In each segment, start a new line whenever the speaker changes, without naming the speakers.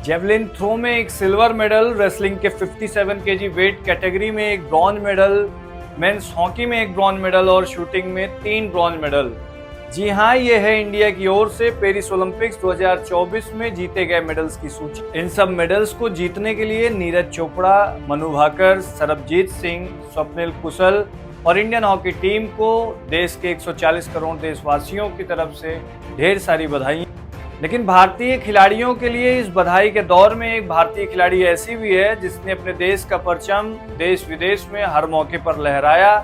Javelin throw में एक silver medal, wrestling के 57 केजी वेट कैटेगरी में एक ब्रॉन्ज मेडल, मेंस हॉकी में एक ब्रॉन्ज मेडल और शूटिंग में 3 ब्रॉन्ज मेडल। जी हाँ, ये है इंडिया की ओर से पेरिस ओलंपिक्स 2024 में जीते गए मेडल्स की सूची। इन सब मेडल्स को जीतने के लिए नीरज चोपड़ा, मनु भाकर, सरबजीत सिंह, स्वप्निल कुशल और इंडियन हॉकी टीम को देश के 140 करोड़ देशवासियों की तरफ से ढेर सारी बधाई। लेकिन भारतीय खिलाड़ियों के लिए इस बधाई के दौर में एक भारतीय खिलाड़ी ऐसी भी है जिसने अपने देश का परचम देश विदेश में हर मौके पर लहराया।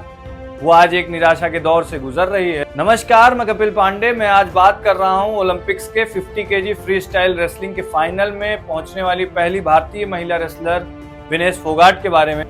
वो आज एक निराशा के दौर से गुजर रही है। नमस्कार, मैं कपिल पांडे। मैं आज बात कर रहा हूँ ओलंपिक्स के 50 केजी फ्री स्टाइल रेसलिंग के फाइनल में पहुंचने वाली पहली भारतीय महिला रेसलर विनेश फोगाट के बारे में।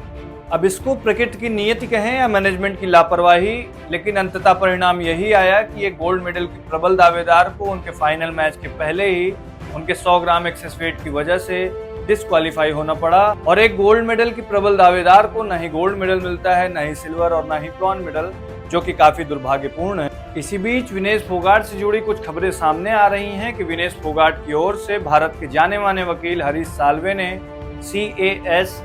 अब इसको प्रकृति की नियति कहें या मैनेजमेंट की लापरवाही, लेकिन अंततः परिणाम यही आया कि एक गोल्ड मेडल के प्रबल दावेदार को उनके फाइनल मैच के पहले ही उनके 100 ग्राम एक्सेस वेट की वजह से डिस्क्वालीफाई होना पड़ा। और एक गोल्ड मेडल की प्रबल दावेदार को न ही गोल्ड मेडल मिलता है, न ही सिल्वर और न ही ब्रॉन्ज मेडल, जो कि काफी दुर्भाग्यपूर्ण है। इसी बीच विनेश फोगाट से जुड़ी कुछ खबरें सामने आ रही हैं कि विनेश फोगाट की ओर से भारत के जाने माने वकील हरीश साल्वे ने CAS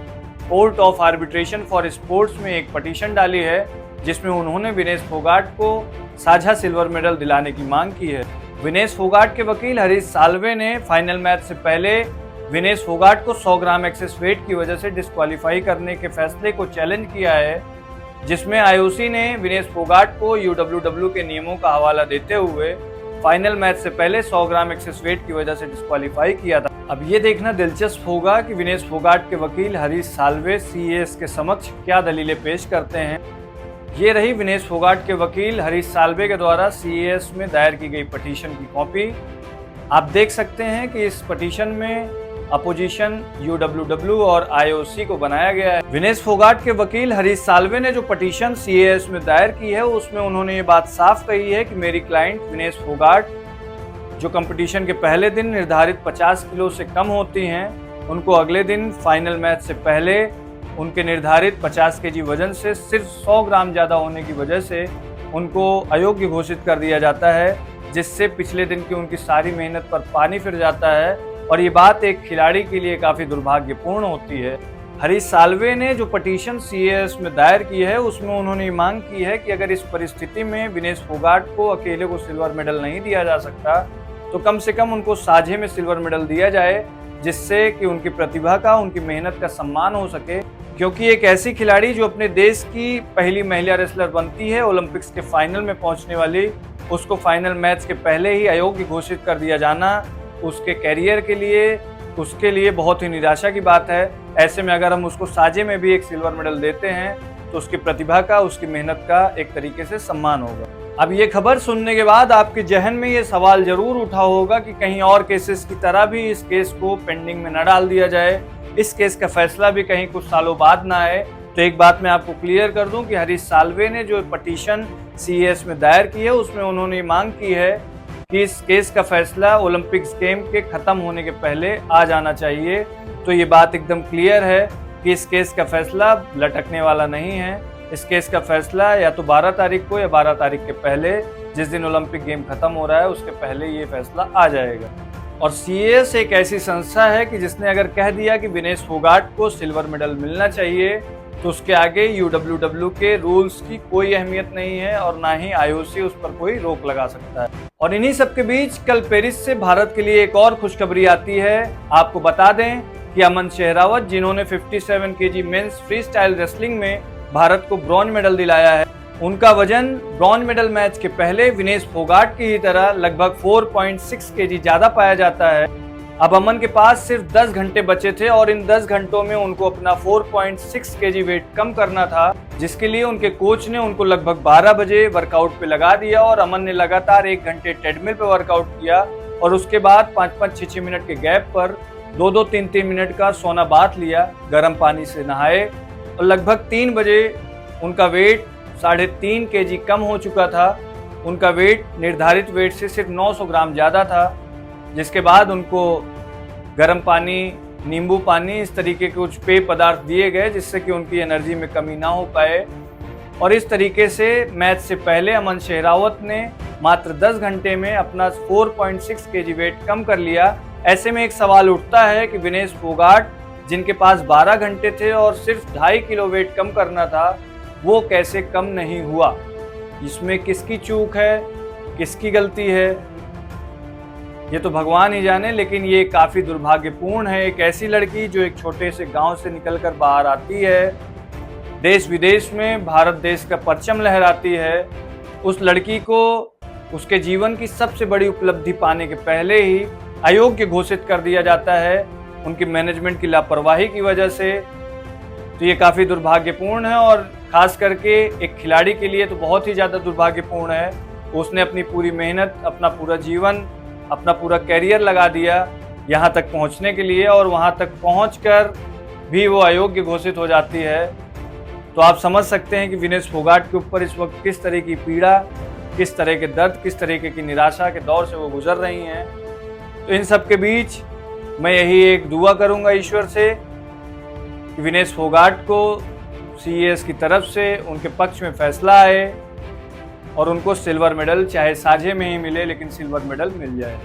court of arbitration for sports में एक पिटीशन डाली है, जिसमें उन्होंने विनेश फोगाट को साझा सिल्वर मेडल दिलाने की मांग की है। विनेश फोगाट के वकील हरीश साल्वे ने फाइनल मैच से पहले विनेश फोगाट को 100 ग्राम एक्सेस वेट की वजह से डिस्क्वालीफाई करने के फैसले को चैलेंज किया है, जिसमें IOC ने विनेश फोगाट को UWW के नियमों का हवाला देते हुए फाइनल मैच से पहले 100 ग्राम एक्सेस वेट की वजह से डिस्क्वालीफाई किया था। अब ये देखना दिलचस्प होगा कि विनेश फोगाट के वकील हरीश साल्वे CAS के समक्ष क्या दलीलें पेश करते हैं। ये रही विनेश फोगाट के वकील हरीश साल्वे के द्वारा CAS में दायर की गई पिटीशन की कॉपी। आप देख सकते हैं कि इस पिटीशन में अपोजिशन UWW और IOC को बनाया गया है। विनेश फोगाट के वकील हरीश साल्वे ने जो पिटीशन CAS में दायर की है, उसमें उन्होंने ये बात साफ कही है कि मेरी क्लाइंट विनेश फोगाट, जो कंपटीशन के पहले दिन निर्धारित 50 किलो से कम होती हैं, उनको अगले दिन फाइनल मैच से पहले उनके निर्धारित 50 केजी वजन से सिर्फ 100 ग्राम ज़्यादा होने की वजह से उनको अयोग्य घोषित कर दिया जाता है, जिससे पिछले दिन की उनकी सारी मेहनत पर पानी फिर जाता है। और ये बात एक खिलाड़ी के लिए काफ़ी दुर्भाग्यपूर्ण होती है। हरीश साल्वे ने जो पिटीशन CAS में दायर की है, उसमें उन्होंने मांग की है कि अगर इस परिस्थिति में विनेश फोगाट को अकेले को सिल्वर मेडल नहीं दिया जा सकता, तो कम से कम उनको साझे में सिल्वर मेडल दिया जाए, जिससे कि उनकी प्रतिभा का, उनकी मेहनत का सम्मान हो सके। क्योंकि एक ऐसी खिलाड़ी जो अपने देश की पहली महिला रेसलर बनती है, ओलंपिक्स के फाइनल में पहुंचने वाली, उसको फाइनल मैच के पहले ही अयोग्य घोषित कर दिया जाना उसके कैरियर के लिए, उसके लिए बहुत ही निराशा की बात है। ऐसे में अगर हम उसको साझे में भी एक सिल्वर मेडल देते हैं, तो उसकी प्रतिभा का, उसकी मेहनत का एक तरीके से सम्मान होगा। अब ये खबर सुनने के बाद आपके जहन में ये सवाल जरूर उठा होगा कि कहीं और केसेस की तरह भी इस केस को पेंडिंग में न डाल दिया जाए, इस केस का फैसला भी कहीं कुछ सालों बाद ना आए। तो एक बात मैं आपको क्लियर कर दूं कि हरीश साल्वे ने जो पिटीशन CAS में दायर की है, उसमें उन्होंने मांग की है कि इस केस का फैसला ओलंपिक्स गेम के खत्म होने के पहले आ जाना चाहिए। तो ये बात एकदम क्लियर है कि इस केस का फैसला लटकने वाला नहीं है। इस केस का फैसला या तो 12 तारीख को या 12 तारीख के पहले, जिस दिन ओलंपिक गेम खत्म हो रहा है, उसके पहले ये फैसला आ जाएगा। और CAS एक ऐसी संस्था है कि जिसने अगर कह दिया कि विनेश फोगाट को सिल्वर मेडल मिलना चाहिए, तो उसके आगे UWW के रूल्स की कोई अहमियत नहीं है और ना ही IOC उस पर कोई रोक लगा सकता है। और इन्हीं सब के बीच कल पेरिस से भारत के लिए एक और खुशखबरी आती है। आपको बता दें कि अमन शेहरावत, जिन्होंने 57 KG men's freestyle wrestling में भारत को ब्रॉन्ज मेडल दिलाया है, उनका वजन ब्रॉन्ज मेडल मैच के पहले विनेश फोगाट की ही तरह लगभग 4.6 केजी ज्यादा पाया जाता है। अब अमन के पास सिर्फ 10 घंटे बचे थे और इन 10 घंटों में उनको अपना 4.6 केजी वेट कम करना था, जिसके लिए उनके कोच ने उनको लगभग 12 बजे वर्कआउट पे लगा दिया और अमन ने लगातार 1 घंटे ट्रेडमिल पे वर्कआउट किया और उसके बाद 5-5, 6-6 मिनट के गैप पर 2-2, 3-3 मिनट का सोना बाथ लिया, गर्म पानी से नहाए और लगभग 3 बजे उनका वेट 3.5 केजी कम हो चुका था। उनका वेट निर्धारित वेट से सिर्फ 900 ग्राम ज़्यादा था, जिसके बाद उनको गर्म पानी, नींबू पानी, इस तरीके के कुछ पेय पदार्थ दिए गए, जिससे कि उनकी एनर्जी में कमी ना हो पाए। और इस तरीके से मैच से पहले अमन शेहरावत ने मात्र 10 घंटे में अपना 4.6 केजी वेट कम कर लिया, ऐसे में एक सवाल उठता है कि विनेश फोगाट, जिनके पास 12 घंटे थे और सिर्फ 2.5 किलो वेट कम करना था, वो कैसे कम नहीं हुआ? इसमें किसकी चूक है, किसकी गलती है, ये तो भगवान ही जाने। लेकिन ये काफ़ी दुर्भाग्यपूर्ण है। एक ऐसी लड़की जो एक छोटे से गांव से निकलकर बाहर आती है, देश विदेश में भारत देश का परचम लहराती है, उस लड़की को उसके जीवन की सबसे बड़ी उपलब्धि पाने के पहले ही अयोग्य घोषित कर दिया जाता है उनकी मैनेजमेंट की लापरवाही की वजह से। तो ये काफ़ी दुर्भाग्यपूर्ण है और खास करके एक खिलाड़ी के लिए तो बहुत ही ज़्यादा दुर्भाग्यपूर्ण है। उसने अपनी पूरी मेहनत, अपना पूरा जीवन, अपना पूरा करियर लगा दिया यहाँ तक पहुँचने के लिए, और वहाँ तक पहुँचकर भी वो अयोग्य घोषित हो जाती है। तो आप समझ सकते हैं कि विनेश फोगाट के ऊपर इस वक्त किस तरह की पीड़ा, किस तरह के दर्द, किस तरीके की निराशा के दौर से वो गुजर रही हैं। तो इन सब के बीच मैं यही एक दुआ करूंगा ईश्वर से कि विनेश फोगाट को CAS की तरफ से उनके पक्ष में फैसला आए और उनको सिल्वर मेडल, चाहे साझे में ही मिले, लेकिन सिल्वर मेडल मिल जाए।